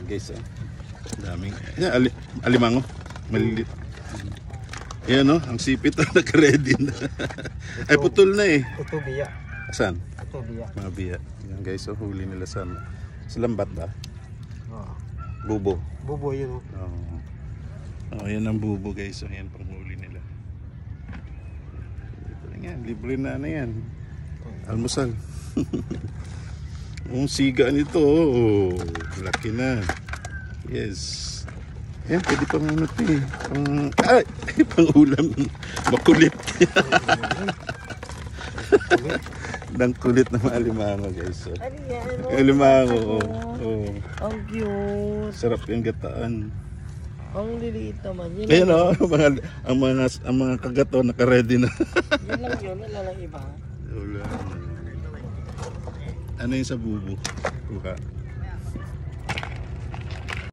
guys, oh. Daming. Yan, alimango. Malilit. Yan, oh. Ang sipit, oh. Naka-ready na. Ay, putol na eh. Tutubiya. Saan? Tutubiya. Mga biya. Yan guys, oh. Huli nila sa lambat ba? Oo. Bubo. Bubo yun. Oh, yan ang bubo guys. So, yan pang huli nila. Ito lang yan. Libre na yan. Almusal. Ang siga nito. Oh, laki na. Yes. Yan, pwede pang ano ito eh. Pang ulam. Makulit. Ang kulit na mga alimango guys. So, alimango. Oh. Ang cute. Sarap yung gataan. Ang liliit naman. Yun Ayan o, ang mga kagato naka-ready na. Yun lang yun, wala lang iba. Wala. Ano yung sa bubo? Buka.